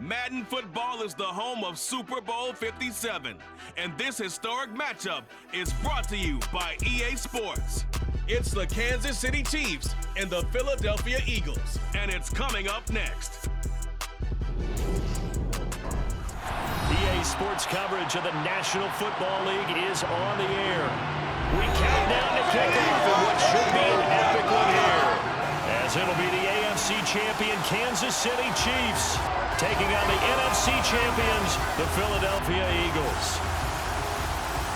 Madden football is the home of Super Bowl 57, and this historic matchup is brought to you by EA Sports. It's the Kansas City Chiefs and the Philadelphia Eagles, and it's coming up next. EA Sports coverage of the National Football League is on the air. We count down to kickoff in what should be an epic one here, as it'll be the AFC champion Kansas City Chiefs taking on the NFC champions, the Philadelphia Eagles.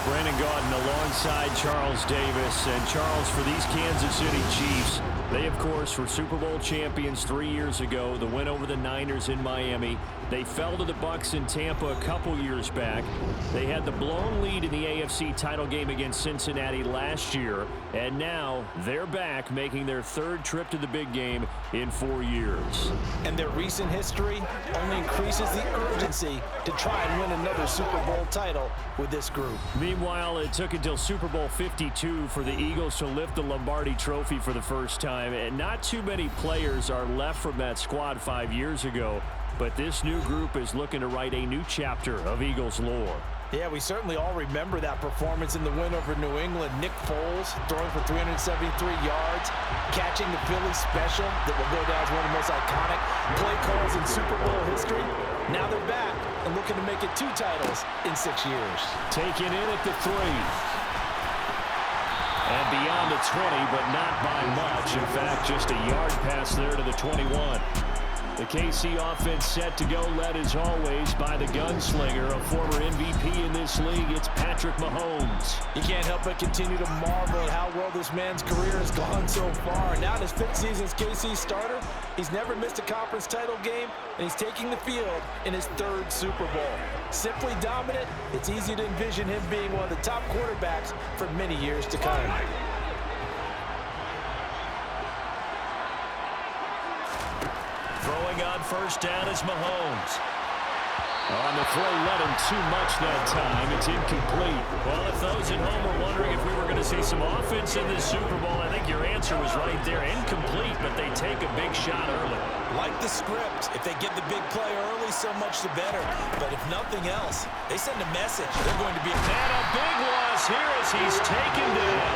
Brandon Gaudin alongside Charles Davis. And Charles, for these Kansas City Chiefs, they, of course, were Super Bowl champions 3 years ago. The win over the Niners in Miami. They fell to the Bucs in Tampa a couple years back. They had the blown lead in the AFC title game against Cincinnati last year. And now they're back, making their third trip to the big game in 4 years. And their recent history only increases the urgency to try and win another Super Bowl title with this group. Meanwhile, it took until Super Bowl 52 for the Eagles to lift the Lombardi Trophy for the first time. And not too many players are left from that squad 5 years ago. But this new group is looking to write a new chapter of Eagles lore. Yeah, we certainly all remember that performance in the win over New England. Nick Foles throwing for 373 yards, catching the Philly special that will go down as one of the most iconic play calls in Super Bowl history. Now they're back and looking to make it 2 titles in 6 years. Taken in at the 3. And beyond the 20, but not by much. In fact, just a yard pass there to the 21. The KC offense set to go, led as always by the gunslinger, a former MVP in this league. It's Patrick Mahomes. You can't help but continue to marvel at how well this man's career has gone so far. Now in his 5th season as KC starter, he's never missed a conference title game, and he's taking the field in his 3rd Super Bowl. Simply dominant, it's easy to envision him being one of the top quarterbacks for many years to come. Throwing on first down is Mahomes. On the throw, led him too much that time. It's incomplete. Well, if those at home were wondering if we were going to see some offense in this Super Bowl, I think your answer was right there. Incomplete, but they take a big shot early. Like the script, if they get the big play early, so much the better. But if nothing else, they send a message. They're going to be... And a big loss here as he's taken down.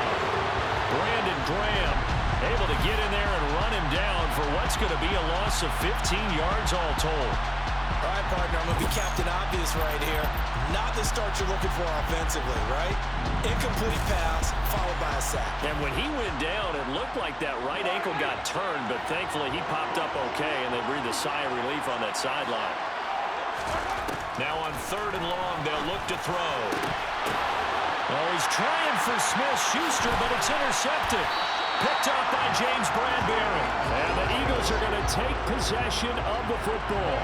Brandon Graham able to get in there and run him down for what's going to be a loss of 15 yards all told. All right, partner, I'm going to be Captain Obvious right here. Not the start you're looking for offensively, right? Incomplete pass, followed by a sack. And when he went down, it looked like that right ankle got turned, but thankfully he popped up okay, and they breathed a sigh of relief on that sideline. Now on 3rd and long, they'll look to throw. Oh, he's trying for Smith-Schuster, but it's intercepted. Picked up by James Bradbury. And the Eagles are going to take possession of the football.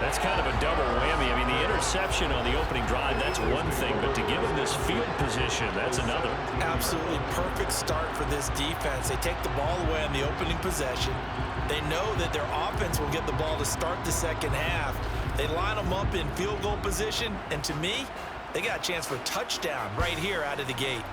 That's kind of a double whammy. I mean, the interception on the opening drive, that's one thing. But to give him this field position, that's another. Absolutely perfect start for this defense. They take the ball away on the opening possession. They know that their offense will get the ball to start the second half. They line them up in field goal position. And to me, they got a chance for a touchdown right here out of the gate.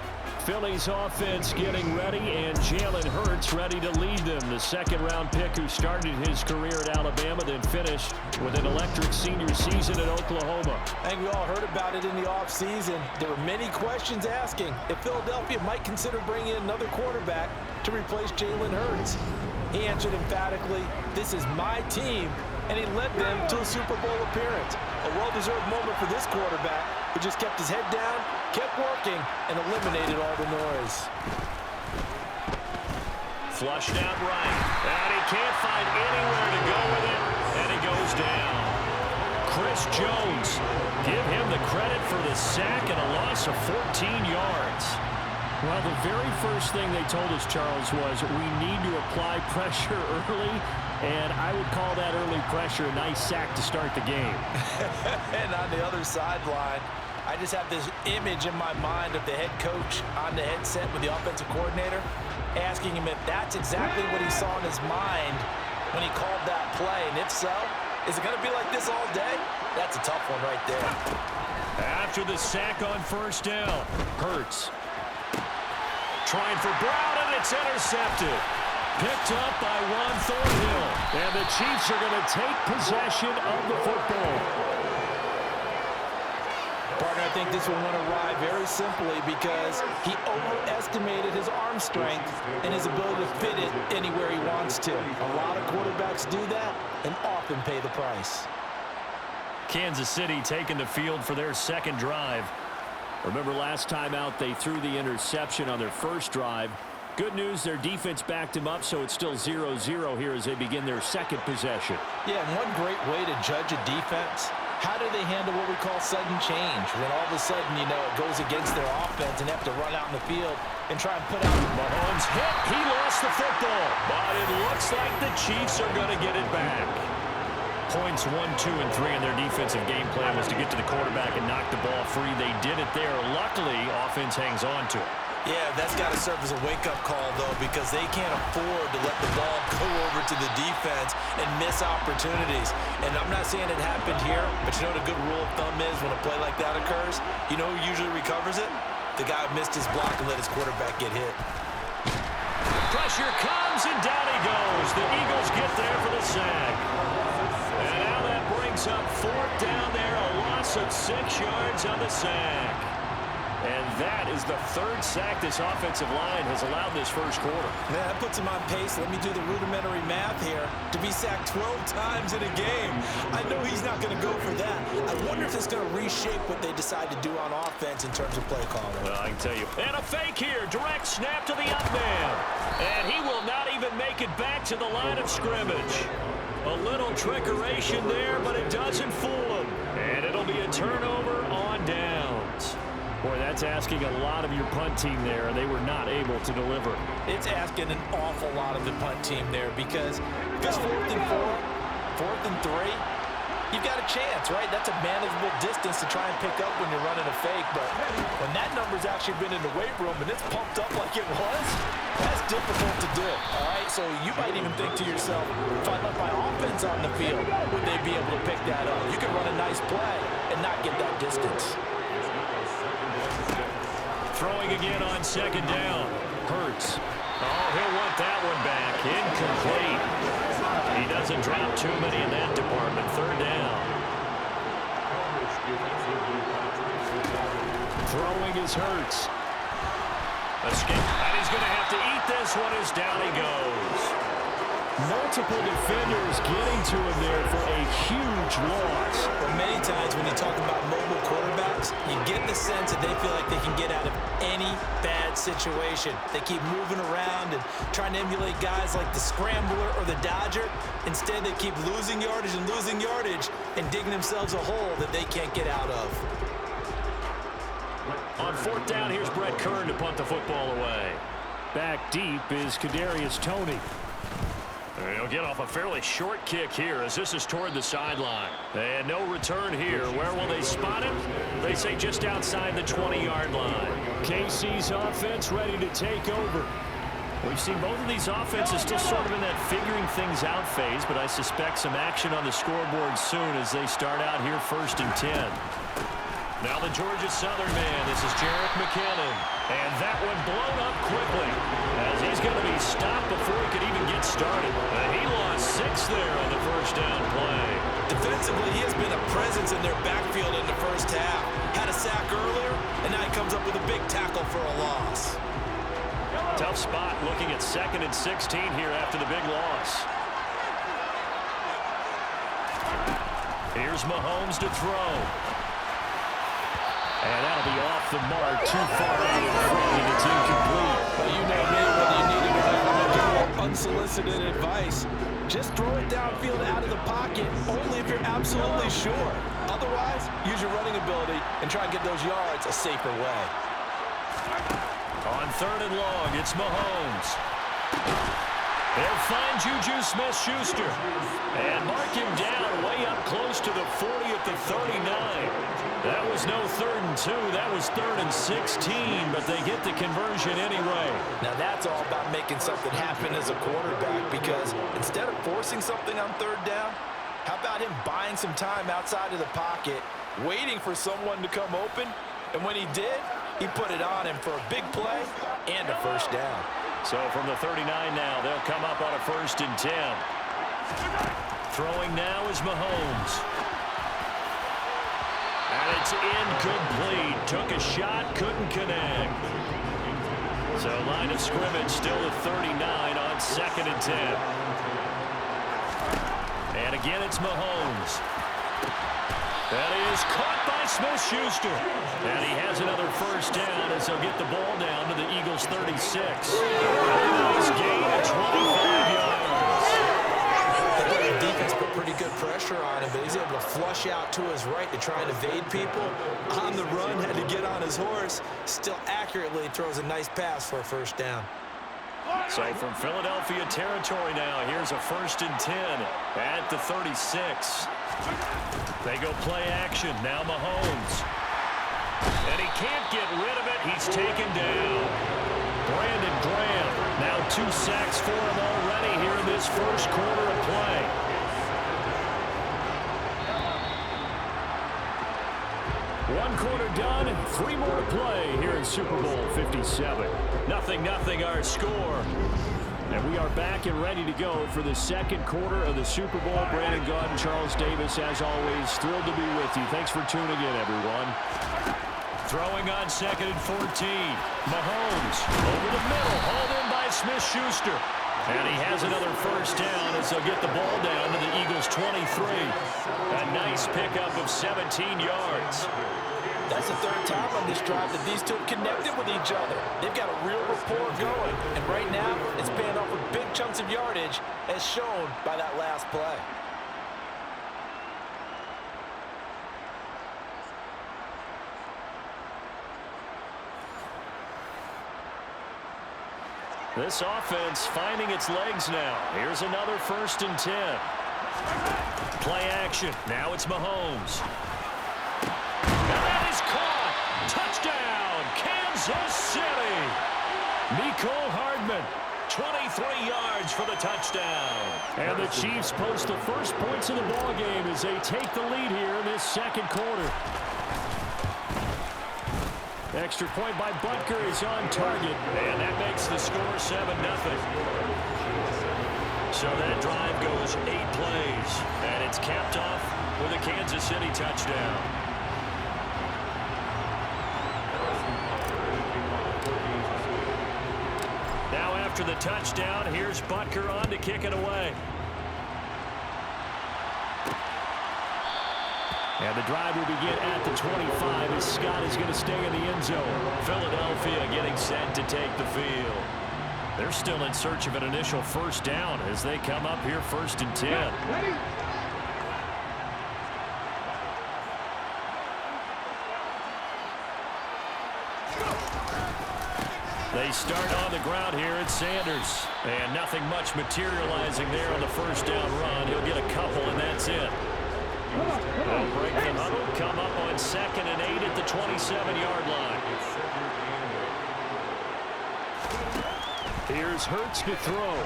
Philly's offense getting ready, and Jalen Hurts ready to lead them. The 2nd-round pick who started his career at Alabama, then finished with an electric senior season at Oklahoma. I think we all heard about it in the offseason. There were many questions asking if Philadelphia might consider bringing in another quarterback to replace Jalen Hurts. He answered emphatically, "This is my team," and he led them to a Super Bowl appearance. A well-deserved moment for this quarterback, who just kept his head down, kept working, and eliminated all the noise. Flushed out right, and he can't find anywhere to go with it, and he goes down. Chris Jones, give him the credit for the sack and a loss of 14 yards. Well, the very first thing they told us, Charles, was we need to apply pressure early, and I would call that early pressure a nice sack to start the game. And on the other sideline, I just have this image in my mind of the head coach on the headset with the offensive coordinator, asking him if that's exactly what he saw in his mind when he called that play. And if so, is it going to be like this all day? That's a tough one right there. After the sack on first down, Hurts trying for Brown, and it's intercepted. Picked up by Juan Thornhill. And the Chiefs are going to take possession of the football. Partner, I think this one went awry very simply because he overestimated his arm strength and his ability to fit it anywhere he wants to. A lot of quarterbacks do that and often pay the price. Kansas City taking the field for their second drive. Remember last time out they threw the interception on their first drive. Good news, their defense backed him up, so it's still 0-0 here as they begin their second possession. Yeah, and one great way to judge a defense, how do they handle what we call sudden change? When all of a sudden, you know, it goes against their offense and they have to run out in the field and try and put out. Mahomes hit. He lost the football, but it looks like the Chiefs are going to get it back. Points 1, 2, and 3 in their defensive game plan was to get to the quarterback and knock the ball free. They did it there. Luckily, offense hangs on to it. Yeah, that's got to serve as a wake-up call, though, because they can't afford to let the ball go over to the defense and miss opportunities. And I'm not saying it happened here, but you know what a good rule of thumb is when a play like that occurs? You know who usually recovers it? The guy who missed his block and let his quarterback get hit. Pressure comes, and down he goes. The Eagles get there for the sack. And now that brings up fourth down there, a loss of 6 yards on the sack. And that is the third sack this offensive line has allowed this first quarter. Man, that puts him on pace. Let me do the rudimentary math here. To be sacked 12 times in a game, I know he's not going to go for that. I wonder if it's going to reshape what they decide to do on offense in terms of play calling. Well, I can tell you. And a fake here. Direct snap to the up man. And he will not even make it back to the line of scrimmage. A little trickeration there, but it doesn't fool him. And it'll be a turnover on downs. Boy, that's asking a lot of your punt team there. They were not able to deliver. It's asking an awful lot of the punt team there because if it's 4th and 4, 4th and 3, you've got a chance, right? That's a manageable distance to try and pick up when you're running a fake. But when that number's actually been in the weight room and it's pumped up like it was, that's difficult to do, all right? So you might even think to yourself, if I let my offense on the field, would they be able to pick that up? You can run a nice play and not get that distance. Throwing again on second down. Hurts. Oh, he'll want that one back. Incomplete. He doesn't drop too many in that department. Third down. Throwing is Hurts. Escape. And he's going to have to eat this one as down he goes. Multiple defenders getting to him there for a huge loss. But many times when you talk about mobile quarterbacks, you get the sense that they feel like they can get out of any bad situation. They keep moving around and trying to emulate guys like the Scrambler or the Dodger. Instead, they keep losing yardage and digging themselves a hole that they can't get out of. On fourth down, here's Brett Kern to punt the football away. Back deep is Kadarius Toney. He'll get off a fairly short kick here as this is toward the sideline. And no return here. Where will they spot him? They say just outside the 20-yard line. KC's offense ready to take over. We've seen both of these offenses still sort of in that figuring things out phase, but I suspect some action on the scoreboard soon as they start out here 1st and 10. Now the Georgia Southern man. This is Jerick McKinnon. And that one blown up quickly as he's going to be stopped before he could even get started. He lost 6 there on the first down play. Defensively, he has been a presence in their backfield in the first half. Had a sack earlier, and now he comes up with a big tackle for a loss. Tough spot looking at 2nd and 16 here after the big loss. Here's Mahomes to throw. And that'll be off the mark, too far out in front, and it's incomplete. Well, you know me, whether you need it or unsolicited advice, just throw it downfield out of the pocket, only if you're absolutely sure. Otherwise, use your running ability and try and get those yards a safer way. On 3rd and long, it's Mahomes. They'll find Juju Smith-Schuster and mark him down way up close to the 40 at the 39. That was no 3rd and 2. That was 3rd and 16, but they get the conversion anyway. Now that's all about making something happen as a quarterback, because instead of forcing something on 3rd down, how about him buying some time outside of the pocket, waiting for someone to come open, and when he did, he put it on him for a big play and a first down. So from the 39 now, they'll come up on a 1st and 10. Throwing now is Mahomes. And it's incomplete. Took a shot, couldn't connect. So line of scrimmage still at 39 on 2nd and 10. And again, it's Mahomes. That is caught by Smith-Schuster. And he has another 1st down as he'll get the ball down to the Eagles' 36. Nice gain of 25 yards. The defense put pretty good pressure on him, but he's able to flush out to his right to try and evade people. On the run, had to get on his horse. Still accurately throws a nice pass for a 1st down. So from Philadelphia territory now, here's a 1st and 10 at the 36. They go play action. Now Mahomes. And he can't get rid of it. He's taken down. Brandon Graham. Now 2 sacks for him already here in this 1st quarter of play. One quarter done, 3 more to play here in Super Bowl 57. 0-0 our score. And we are back and ready to go for the 2nd quarter of the Super Bowl. Brandon Gaudin, Charles Davis, as always, thrilled to be with you. Thanks for tuning in, everyone. Throwing on 2nd and 14. Mahomes over the middle, hauled in by Smith-Schuster. And he has another 1st down as they'll get the ball down to the Eagles' 23. A nice pickup of 17 yards. That's the 3rd time on this drive that these two have connected with each other. They've got a real rapport going. And right now, it's paying off with big chunks of yardage, as shown by that last play. This offense finding its legs now. Here's another 1st and 10. Play action. Now it's Mahomes. And that is caught. Touchdown, Kansas City. Mecole Hardman, 23 yards for the touchdown. And the Chiefs post the first points of the ball game as they take the lead here in this 2nd quarter. Extra point by Butker is on target, and that makes the score 7-0. So that drive goes 8 plays, and it's capped off with a Kansas City touchdown. Now after the touchdown, here's Butker on to kick it away. And the drive will begin at the 25 as Scott is going to stay in the end zone. Philadelphia getting set to take the field. They're still in search of an initial 1st down as they come up here 1st and 10. They start on the ground here at Sanders. And nothing much materializing there on the 1st down run. He'll get a couple, and that's it. They'll break the huddle, come up on 2nd and 8 at the 27-yard line. Here's Hurts to throw.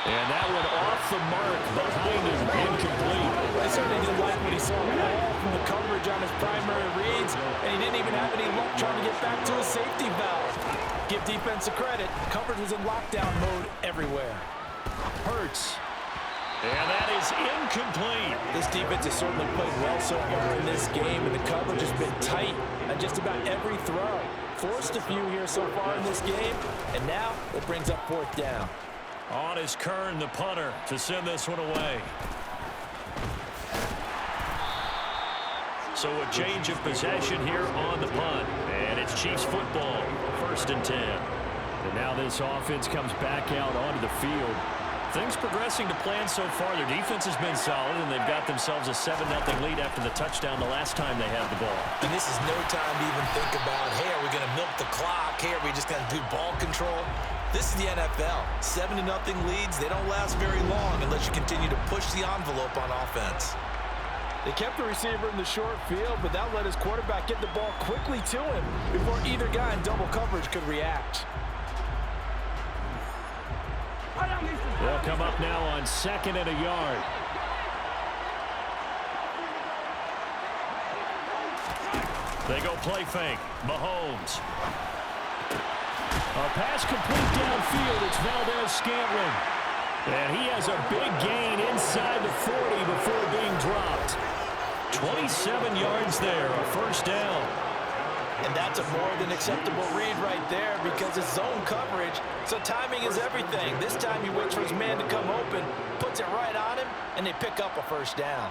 And that one off the mark behind him, incomplete. I certainly didn't like what he saw from the coverage on his primary reads, and he didn't even have any luck trying to get back to his safety valve. Give defense a credit. Coverage was in lockdown mode everywhere. Hurts. And that is incomplete. This defense has certainly played well so far in this game, and the coverage has been tight on just about every throw. Forced a few here so far in this game, and now it brings up 4th down. On is Kern, the punter, to send this one away. So a change of possession here on the punt. And it's Chiefs football, 1st and 10. And now this offense comes back out onto the field. Things progressing to plan so far. Their defense has been solid, and they've got themselves a 7-0 lead after the touchdown the last time they had the ball. And this is no time to even think about, hey, are we going to milk the clock? Hey, are we just going to do ball control? This is the NFL. 7-0 leads, they don't last very long unless you continue to push the envelope on offense. They kept the receiver in the short field, but that let his quarterback get the ball quickly to him before either guy in double coverage could react. They'll come up now on 2nd and a yard. They go play fake. Mahomes. A pass complete downfield. It's Valdez-Scantling. And he has a big gain inside the 40 before being dropped. 27 yards there, a first down. And that's a more than acceptable read right there because it's zone coverage, so timing is everything. This time he waits for his man to come open, puts it right on him, and they pick up a first down.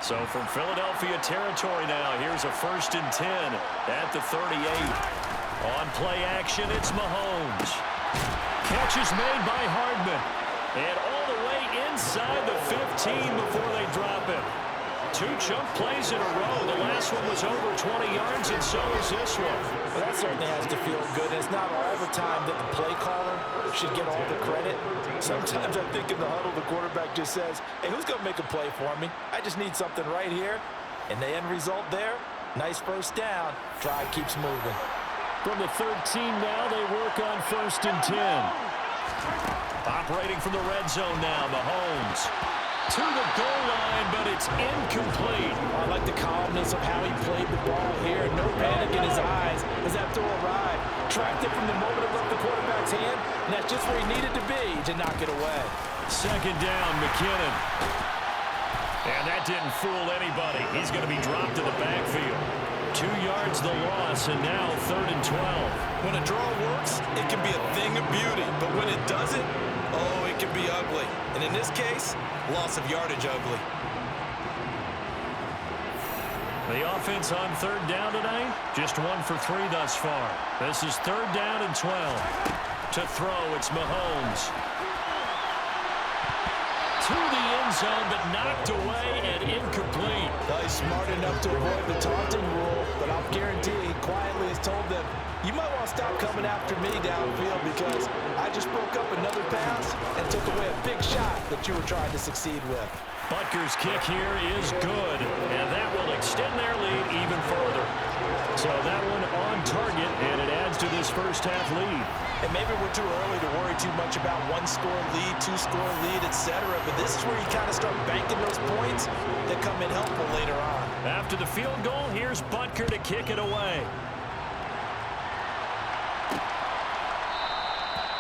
So from Philadelphia territory now, here's a 1st and 10 at the 38. On play action, it's Mahomes. Catch is made by Hardman. And all the way inside the 15 before they drop it. 2 chunk plays in a row. The last one was over 20 yards, and so is this one. Well, that certainly has to feel good. It's not all the time that the play caller should get all the credit. Sometimes I think in the huddle, the quarterback just says, hey, who's going to make a play for me? I just need something right here. And the end result there, nice first down. Drive keeps moving. From the 13 now, they work on 1st and 10. Operating from the red zone now, Mahomes. To the goal line, but it's incomplete. I like the calmness of how he played the ball here. No panic in his eyes as that throw arrived. Tracked it from the moment it left the quarterback's hand, and that's just where he needed to be to knock it away. 2nd down, McKinnon. And that didn't fool anybody. He's going to be dropped to the backfield. 2 yards the loss, and now 3rd and 12. When a draw works, it can be a thing of beauty, but when it doesn't, oh, it can be ugly. And in this case, loss of yardage ugly. The offense on 3rd down tonight, just 1 for 3 thus far. This is 3rd down and 12. To throw, it's Mahomes. To the end zone, but knocked away and incomplete. He's smart enough to avoid the taunting rule, but I'll guarantee he quietly has told them, you might want to stop coming after me downfield because I just broke up another pass and took away a big shot that you were trying to succeed with. Butker's kick here is good, and that will extend their lead even further. So that one on target, and it adds to this first half lead. And maybe we're too early to worry too much about 1-score lead, 2-score lead, etc. But this is where you kind of start banking those points that come in helpful later on. After the field goal, here's Butker to kick it away.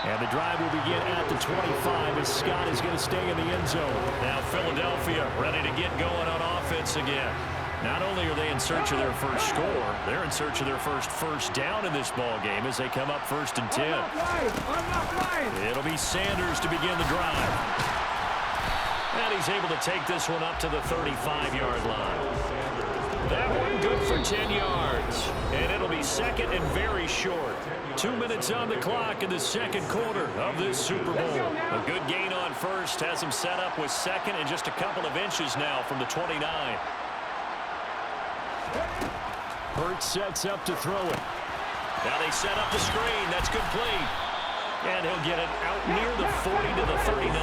And the drive will begin at the 25 as Scott is going to stay in the end zone. Now Philadelphia ready to get going on offense again. Not only are they in search of their first score, they're in search of their first down in this ball game as they come up 1st and 10. It'll be Sanders to begin the drive. And he's able to take this one up to the 35-yard line. That one good for 10 yards. And it'll be 2nd and very short. 2 minutes on the clock in the 2nd quarter of this Super Bowl. A good gain on 1st has him set up with 2nd and just a couple of inches now from the 29. Hurts sets up to throw it. Now they set up the screen. That's complete. And he'll get it out near the 40 to the 39.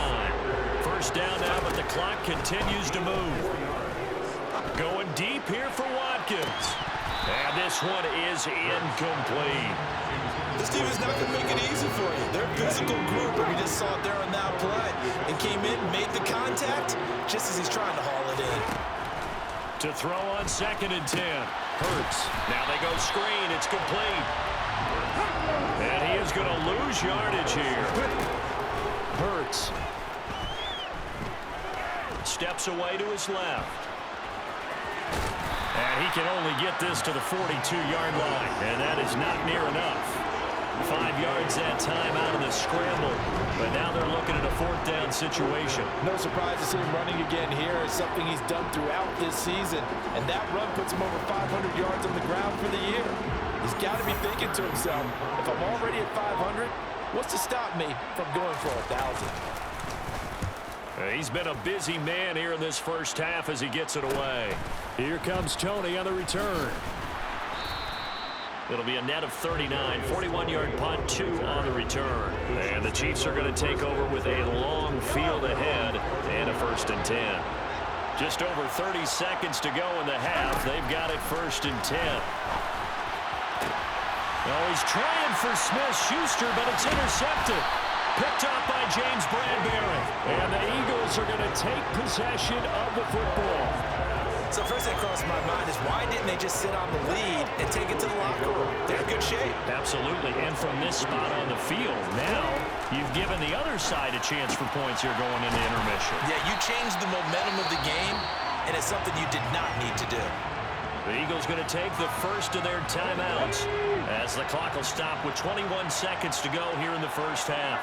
First down now, but the clock continues to move. Going deep here for Watkins. And this one is incomplete. This team is not going to make it easy for you. They're a physical group, and we just saw it there on that play. And came in, made the contact, just as he's trying to haul it in. To throw on 2nd and 10. Hurts. Now they go screen. It's complete. And he is going to lose yardage here. Hurts. Steps away to his left. And he can only get this to the 42-yard line. And that is not near enough. 5 yards that time out of the scramble. But now they're looking at a 4th down situation. No surprise to see him running again here. It's something he's done throughout this season. And that run puts him over 500 yards on the ground for the year. He's got to be thinking to himself, if I'm already at 500, what's to stop me from going for 1,000? He's been a busy man here in this first half as he gets it away. Here comes Tony on the return. It'll be a net of 39, 41-yard punt, 2 on the return. And the Chiefs are going to take over with a long field ahead and a 1st and 10. Just over 30 seconds to go in the half. They've got it 1st and 10. Oh, he's trying for Smith-Schuster, but it's intercepted. Picked up by James Bradbury. And the Eagles are going to take possession of the football. So first thing that crossed my mind is why didn't they just sit on the lead and take it to the locker room? They're in good shape. Absolutely. And from this spot on the field, now you've given the other side a chance for points here going into intermission. Yeah, you changed the momentum of the game, and it's something you did not need to do. The Eagles going to take the first of their timeouts as the clock will stop with 21 seconds to go here in the first half.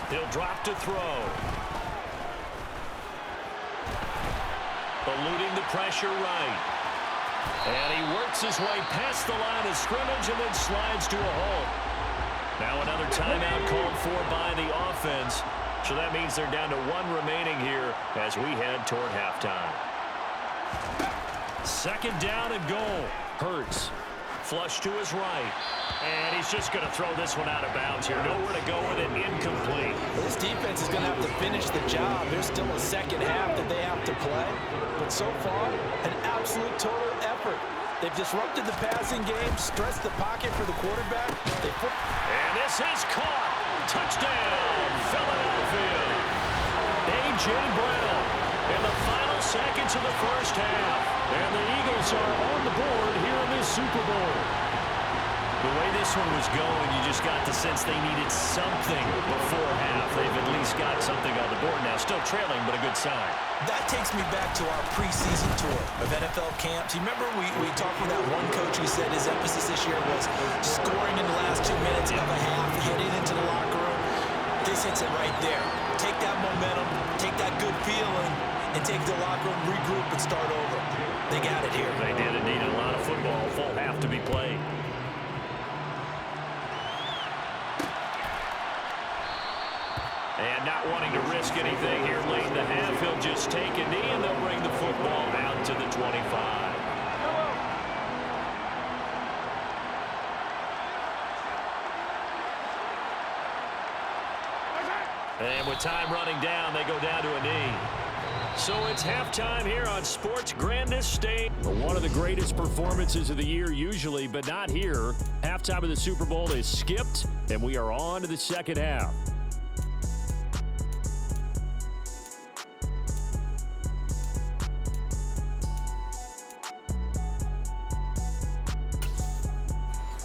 He'll drop to throw. Eluding the pressure right. And he works his way past the line of scrimmage and then slides to a halt. Now another timeout called for by the offense. So that means they're down to one remaining here as we head toward halftime. Second down and goal. Hurts. Flush to his right. And he's just going to throw this one out of bounds here. Nowhere to go with it. Incomplete. This defense is going to have to finish the job. There's still a second half that they have to play. But so far, an absolute total effort. They've disrupted the passing game, stressed the pocket for the quarterback. And this is caught. Touchdown, Philadelphia. A.J. Brown in the final seconds of the first half. And the Eagles are on the board here in this Super Bowl. The way this one was going, you just got the sense they needed something before half. They've at least got something on the board now. Still trailing, but a good sign. That takes me back to our preseason tour of NFL camps. You remember we talked with that one coach who said his emphasis this year was scoring in the last 2 minutes of a half, heading into the locker room. This hits it right there. Take that momentum, take that good feeling, and take the locker room, regroup, and start over. They got it here. They did indeed. A lot of football, full half to be played. And not wanting to risk anything here late in the half, he'll just take a knee and they'll bring the football out to the 25. And with time running down, they go down to a knee. So it's halftime here on Sports' grandest stage. One of the greatest performances of the year usually, but not here. Halftime of the Super Bowl is skipped, and we are on to the second half.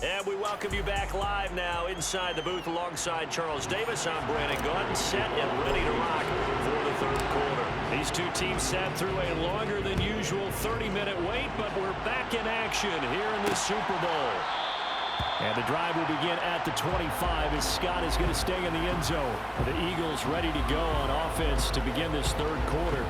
And we welcome you back live now inside the booth alongside Charles Davis. I'm Brandon Gordon, set and ready to rock for the third quarter. These two teams sat through a longer than usual 30-minute wait, but we're back in action here in the Super Bowl. And the drive will begin at the 25 as Scott is going to stay in the end zone. The Eagles ready to go on offense to begin this third quarter.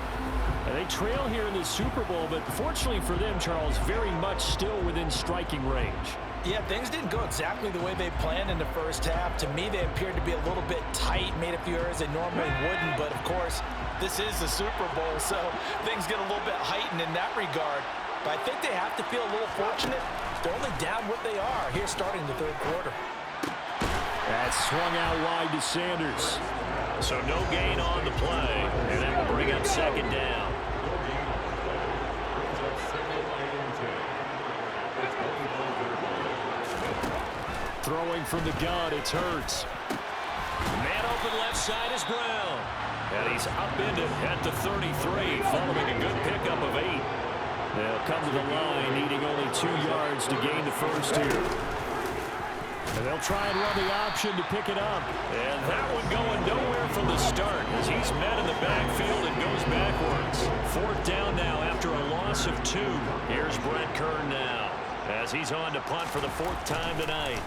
And they trail here in the Super Bowl, but fortunately for them, Charles, very much still within striking range. Yeah, things didn't go exactly the way they planned in the first half. To me, they appeared to be a little bit tight, made a few errors they normally wouldn't. But, of course, this is the Super Bowl, so things get a little bit heightened in that regard. But I think they have to feel a little fortunate. They're only down what they are here starting the third quarter. That's swung out wide to Sanders. So no gain on the play, and that will bring up second down. Throwing from the gun, it's Hurts. Man open left side is Brown. And he's upended at the 33, following a good pickup of 8. They'll come to the line, needing only 2 yards to gain the first here. And they'll try and run the option to pick it up. And that one going nowhere from the start as he's met in the backfield and goes backwards. Fourth down now after a loss of 2. Here's Brett Kern now as he's on to punt for the 4th time tonight.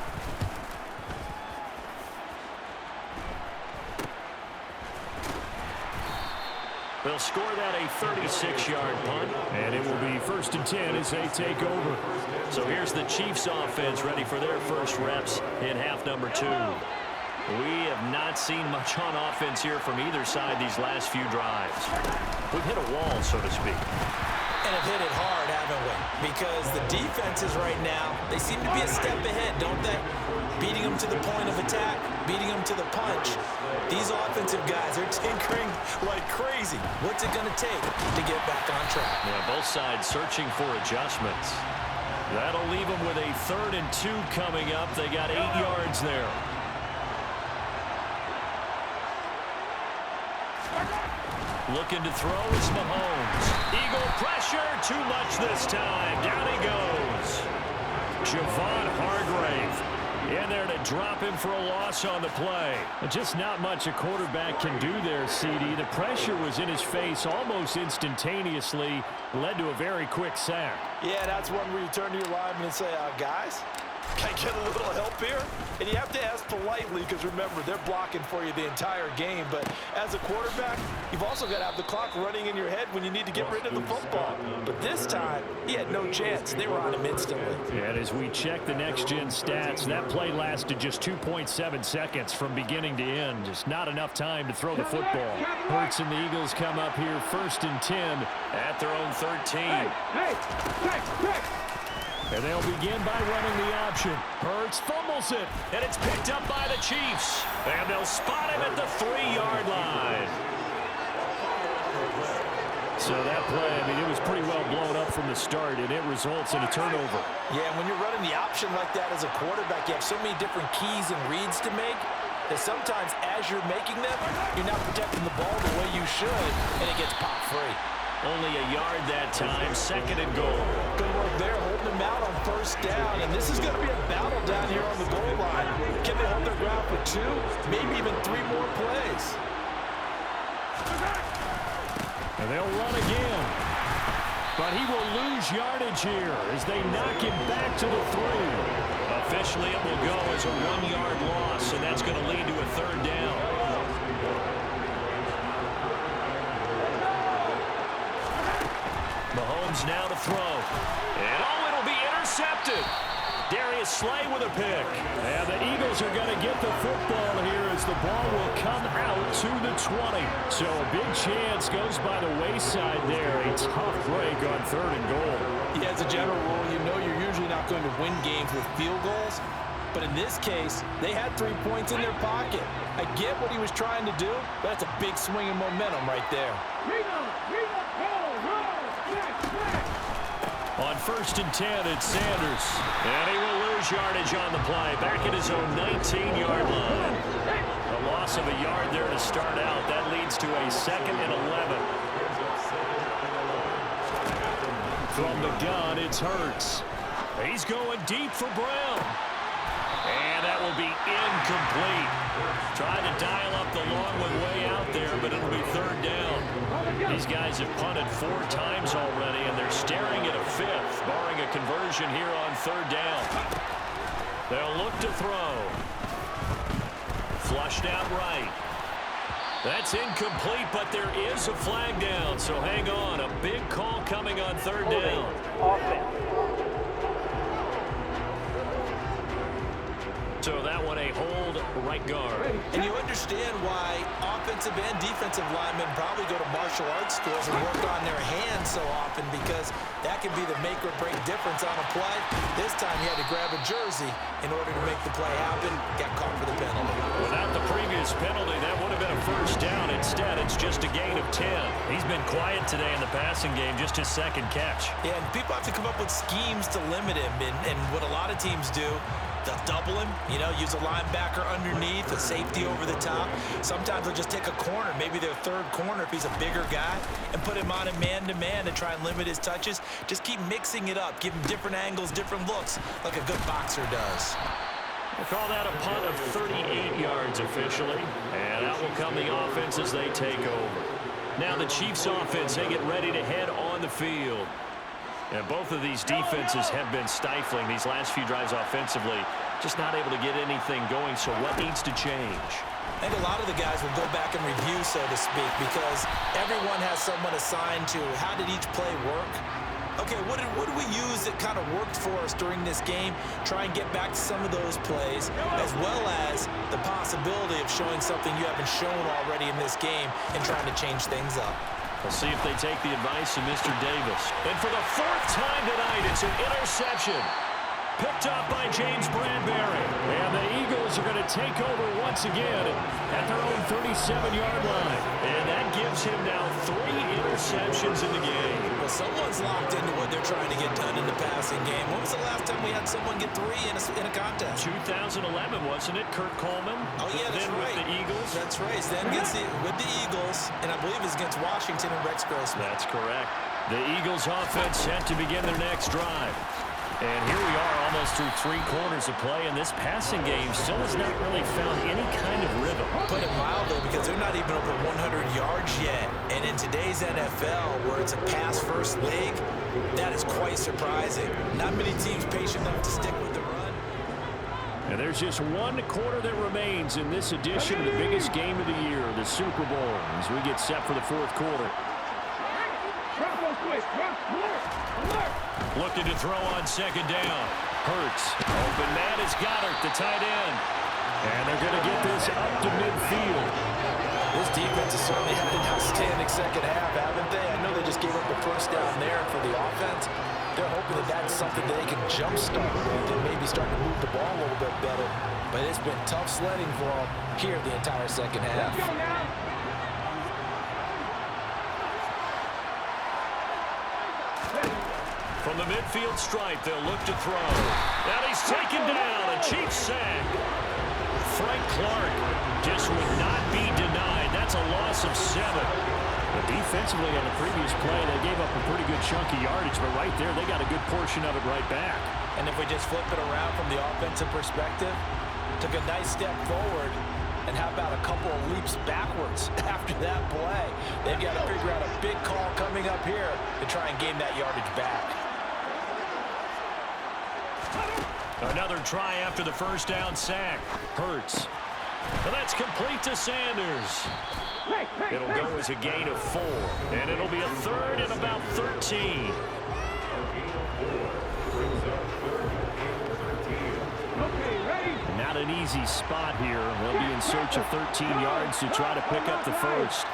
They'll score that a 36-yard punt, and it will be 1st and 10 as they take over. So here's the Chiefs offense ready for their first reps in half number 2. We have not seen much on offense here from either side these last few drives. We've hit a wall, so to speak. And have hit it hard, haven't we? Because the defenses right now, they seem to be a step ahead, don't they? Beating them to the point of attack, beating them to the punch. These offensive guys are tinkering like crazy. What's it going to take to get back on track? Yeah, both sides searching for adjustments. That'll leave them with a 3rd and 2 coming up. They got 8 yards there. Looking to throw is Mahomes. Eagle pressure, too much this time. Down he goes. Javon Hargrave in there to drop him for a loss on the play. Just not much a quarterback can do there, CD. The pressure was in his face almost instantaneously, led to a very quick sack. Yeah, that's one where you turn to your lineman and say, guys, can I get a little help here? And you have to ask politely because, remember, they're blocking for you the entire game. But as a quarterback, you've also got to have the clock running in your head when you need to get rid of the football. But this time, he had no chance. They were on him instantly. And as we check the next-gen stats, that play lasted just 2.7 seconds from beginning to end. Just not enough time to throw the football. Hurts and the Eagles come up here 1st and 10 at their own 13. And they'll begin by running the option. Hurts fumbles it, and it's picked up by the Chiefs. And they'll spot him at the 3-yard line. So that play, I mean, it was pretty well blown up from the start, and it results in a turnover. Yeah, when you're running the option like that as a quarterback, you have so many different keys and reads to make that sometimes as you're making them, you're not protecting the ball the way you should, and it gets popped free. Only a yard that time, 2nd and goal. Good work there, holding them out on 1st down. And this is going to be a battle down here on the goal line. Can they hold their ground for 2, maybe even 3 more plays? And they'll run again. But he will lose yardage here as they knock him back to the 3. Officially, it will go as a 1-yard loss, and that's going to lead to a 3rd down. Mahomes now to throw. And it'll be intercepted. Darius Slay with a pick. And the Eagles are going to get the football here as the ball will come out to the 20. So a big chance goes by the wayside there. A tough break on 3rd and goal. Yeah, as a general rule, you know you're usually not going to win games with field goals. But in this case, they had 3 points in their pocket. I get what he was trying to do, but that's a big swing of momentum right there. On 1st and 10, it's Sanders. And he will lose yardage on the play. Back at his own 19-yard line. A loss of a yard there to start out. That leads to a 2nd and 11. From the gun, it's Hurts. He's going deep for Brown. And that will be incomplete. Trying to dial up the long one way out there, but it'll be 3rd down. These guys have punted 4 times already, and they're staring at a 5th, barring a conversion here on 3rd down. They'll look to throw. Flushed out right. That's incomplete, but there is a flag down, so hang on. A big call coming on 3rd down. So that one a hold right guard. And you understand why offensive and defensive linemen probably go to martial arts schools and work on their hands so often, because that can be the make or break difference on a play. This time he had to grab a jersey in order to make the play happen. Got caught for the penalty. Without the previous penalty, that would have been a 1st down. Instead, it's just a gain of 10. He's been quiet today in the passing game, just his 2nd catch. Yeah, and people have to come up with schemes to limit him, and what a lot of teams do, they'll double him, use a linebacker underneath, a safety over the top. Sometimes they'll just take a corner, maybe their 3rd corner if he's a bigger guy, and put him on a man-to-man to try and limit his touches. Just keep mixing it up, give him different angles, different looks, like a good boxer does. We'll call that a punt of 38 yards officially, and out will come the offense as they take over. Now the Chiefs offense, they get ready to head on the field. And both of these defenses have been stifling these last few drives offensively. Just not able to get anything going, so what needs to change? I think a lot of the guys will go back and review, so to speak, because everyone has someone assigned to how did each play work. Okay, what did we use that kind of worked for us during this game? Try and get back to some of those plays, as well as the possibility of showing something you haven't shown already in this game and trying to change things up. We'll see if they take the advice of Mr. Davis. And for the 4th time tonight, it's an interception. picked up by James Bradbury. And the Eagles are going to take over once again at their own 37-yard line. And that gives him now 3 interceptions in the game. Well, someone's locked into what they're trying to get done in the passing game. When was the last time we had someone get 3 in a contest? 2011, wasn't it? Kurt Coleman. Oh, yeah, that's then right. With the Eagles. That's right. Then gets with the Eagles, and I believe it's against Washington and Rex Grossman. That's correct. The Eagles offense set to begin their next drive. And here we are almost through 3 quarters of play, and this passing game still has not really found any kind of rhythm. Put it mildly, because they're not even over 100 yards yet. And in today's NFL, where it's a pass-first league, that is quite surprising. Not many teams patient enough to stick with the run. And there's just 1 quarter that remains in this edition of the biggest game of the year, the Super Bowl, as we get set for the 4th quarter. Looking to throw on 2nd down. Hurts. Open man is Goddard, the tight end. And they're going to get this up to midfield. This defense has certainly had an outstanding second half, haven't they? I know they just gave up the first down there for the offense. They're hoping that that's something that they can jumpstart with and maybe start to move the ball a little bit better. But it's been tough sledding for them here the entire second half. From the midfield stripe, they'll look to throw. And he's taken down. A cheap sack. Frank Clark just would not be denied. That's a loss of 7. But defensively on the previous play, they gave up a pretty good chunk of yardage. But right there, they got a good portion of it right back. And if we just flip it around from the offensive perspective, took a nice step forward. And how about a couple of leaps backwards after that play? They've got to figure out a big call coming up here to try and gain that yardage back. Another try after the first down sack. Hurts. And that's complete to Sanders. It'll go as a gain of 4. And it'll be a 3rd and about 13. Not an easy spot here. They'll be in search of 13 yards to try to pick up the first.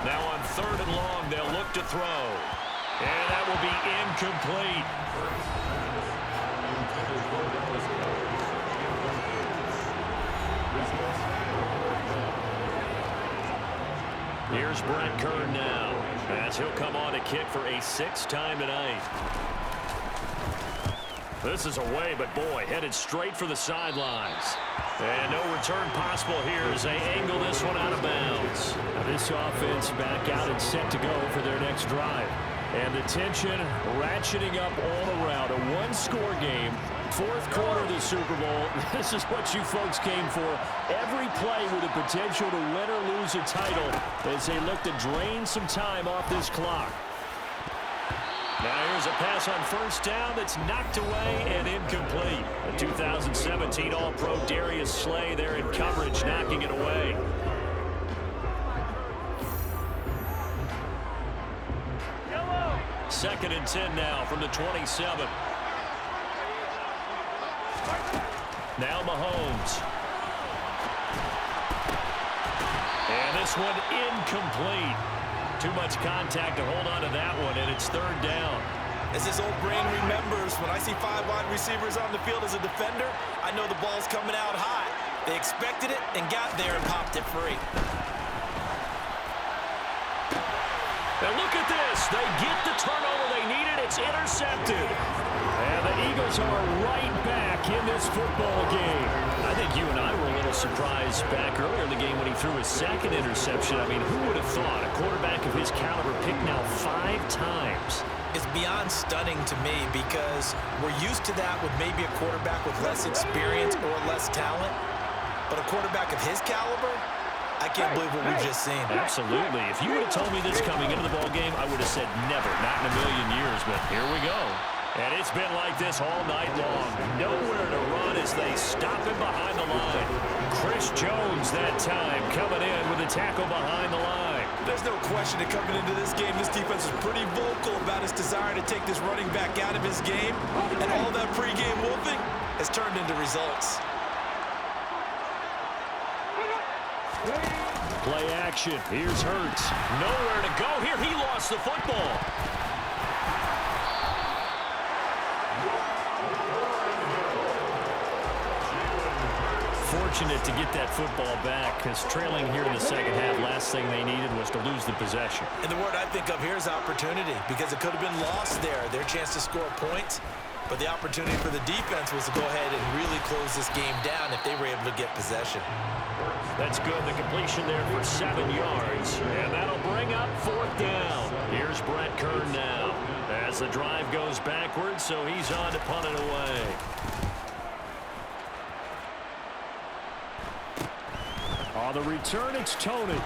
Now on 3rd and long, they'll look to throw. And that will be incomplete. Here's Brent Kern now, as he'll come on to kick for a 6th time tonight. This is away, but boy, headed straight for the sidelines. And no return possible here as they angle this one out of bounds. Now this offense back out and set to go for their next drive. And the tension ratcheting up all around. A 1-score game. 4th quarter of the Super Bowl. This is what you folks came for. Every play with the potential to win or lose a title as they look to drain some time off this clock. Now here's a pass on 1st down that's knocked away and incomplete. The 2017 All-Pro Darius Slay there in coverage, knocking it away. Second and 10 now from the 27. Now Mahomes. And this one incomplete. Too much contact to hold on to that one, and it's 3rd down. As his old brain remembers, when I see 5 wide receivers on the field as a defender, I know the ball's coming out hot. They expected it and got there and popped it free. And look at this. They get the turnover they needed. It's intercepted. And the Eagles are right back in this football game. I think you and I were a little surprised back earlier in the game when he threw his 2nd interception. I mean, who would have thought a quarterback of his caliber picked now 5 times? It's beyond stunning to me because we're used to that with maybe a quarterback with less experience or less talent. But a quarterback of his caliber, I can't believe what we've just seen. Absolutely. If you would have told me this coming into the ball game, I would have said never, not in a million years. But here we go. And it's been like this all night long. Nowhere to run as they stop him behind the line. Chris Jones that time coming in with a tackle behind the line. There's no question that coming into this game, this defense is pretty vocal about his desire to take this running back out of his game. And all that pregame wolfing has turned into results. Play action. Here's Hurts. Nowhere to go here. He lost the football. fortunate to get that football back, because trailing here in the second half, last thing they needed was to lose the possession. And the word I think of here is opportunity, because it could have been lost there, their chance to score points. But the opportunity for the defense was to go ahead and really close this game down if they were able to get possession. That's good. The completion there for 7 yards. And that'll bring up 4th down. Here's Brett Kern now as the drive goes backwards, so he's on to punt it away. On the return, it's Tony.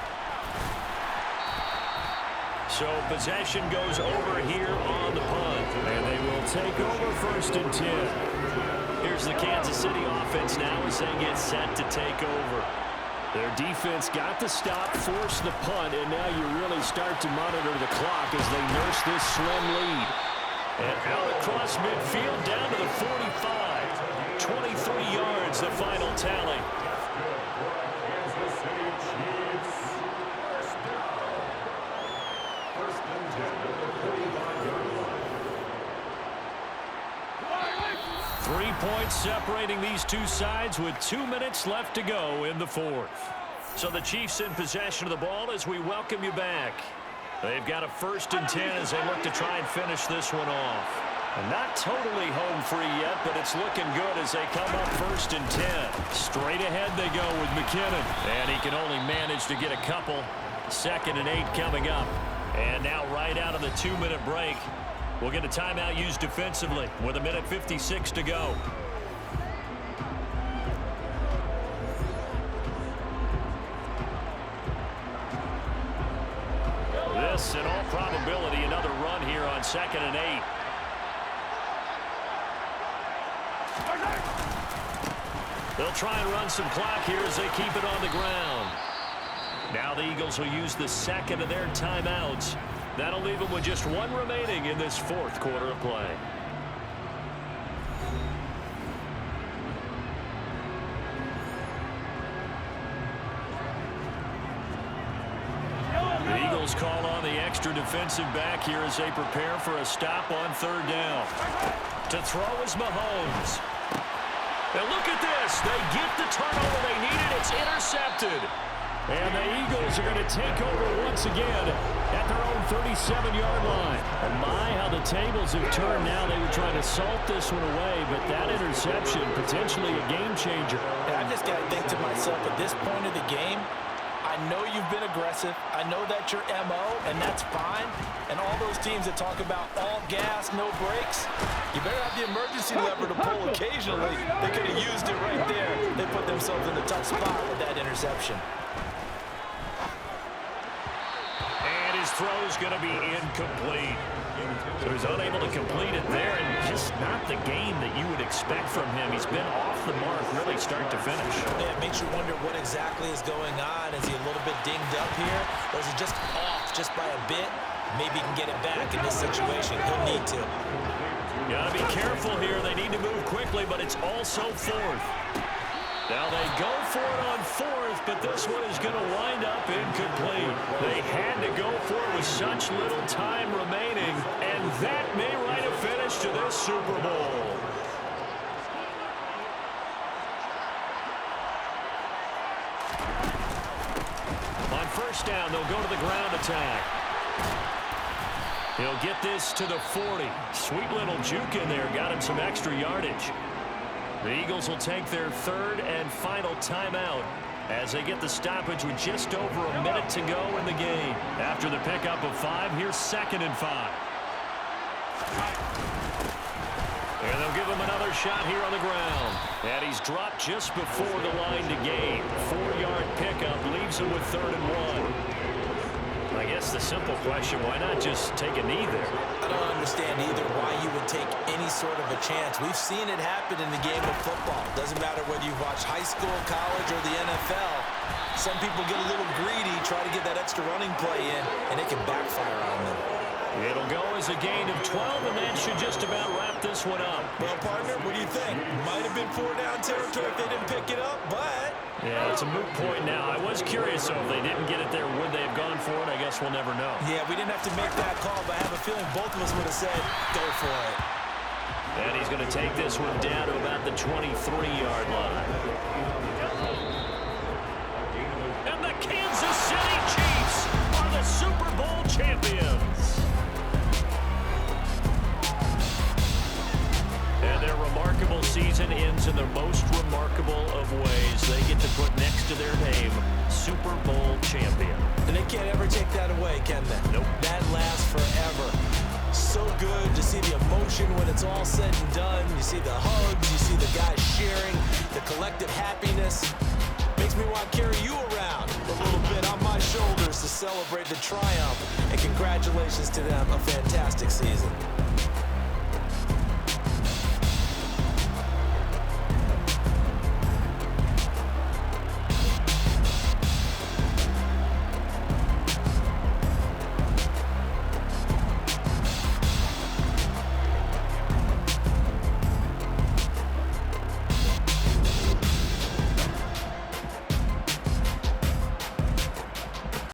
So possession goes over here on the punt. And they will take over 1st and 10. Here's the Kansas City offense now as they get set to take over. Their defense got the stop, forced the punt, and now you really start to monitor the clock as they nurse this slim lead. And out across midfield down to the 45. 23 yards, the final tally. 3 points separating these two sides with 2 minutes left to go in the 4th. So the Chiefs in possession of the ball as we welcome you back. They've got a 1st and 10 as they look to try and finish this one off. And not totally home free yet, but it's looking good as they come up 1st and 10. Straight ahead they go with McKinnon. And he can only manage to get a couple. 2nd and 8 coming up. And now right out of the 2-minute break, we'll get a timeout used defensively with 1:56 to go. This, in all probability, another run here on 2nd and 8. They'll try and run some clock here as they keep it on the ground. Now the Eagles will use the 2nd of their timeouts. That'll leave them with just 1 remaining in this 4th quarter of play. The Eagles call on the extra defensive back here as they prepare for a stop on 3rd down. To throw is Mahomes. And look at this. They get the turnover they needed. It's intercepted. And the Eagles are going to take over once again at their own 37-yard line. And my, how the tables have turned now. They were trying to salt this one away, but that interception, potentially a game changer. And I just got to think to myself, at this point of the game, I know you've been aggressive. I know that's your MO, and that's fine. And all those teams that talk about all gas, no brakes, you better have the emergency lever to pull occasionally. They could have used it right there. They put themselves in a tough spot with that interception. Throw's going to be incomplete. So he's unable to complete it there, and just not the game that you would expect from him. He's been off the mark really start to finish. Yeah, it makes you wonder what exactly is going on. Is he a little bit dinged up here, or is he just off just by a bit? Maybe he can get it back in this situation. He'll need to. Got to be careful here. They need to move quickly, but it's also 4th. Now they go for it on 4th, but this one is going to wind up incomplete. They had to go for it with such little time remaining, and that may write a finish to this Super Bowl. On 1st down, they'll go to the ground attack. He'll get this to the 40. Sweet little juke in there, got him some extra yardage. The Eagles will take their 3rd and final timeout as they get the stoppage with just over a minute to go in the game. After the pickup of 5, here's 2nd and 5. And they'll give him another shot here on the ground. And he's dropped just before the line to gain. 4-yard pickup leaves him with 3rd and 1. I guess the simple question, why not just take a knee there? I don't understand either why you would take any sort of a chance. We've seen it happen in the game of football. Doesn't matter whether you've watched high school, college, or the NFL. Some people get a little greedy, try to get that extra running play in, and it can backfire on them. It'll go as a gain of 12, and that should just about wrap this one up. Well, partner, what do you think? Might have been 4-down territory if they didn't pick it up, but... Yeah, it's a moot point now. I was curious, so if they didn't get it there, would they have gone for it? I guess we'll never know. Yeah, we didn't have to make that call, but I have a feeling both of us would have said, go for it. And he's going to take this one down to about the 23-yard line. to their name, Super Bowl champion. And they can't ever take that away, can they? Nope. That lasts forever. So good to see the emotion when it's all said and done. You see the hugs, you see the guys sharing, the collective happiness. Makes me want to carry you around a little bit on my shoulders to celebrate the triumph. And congratulations to them, a fantastic season.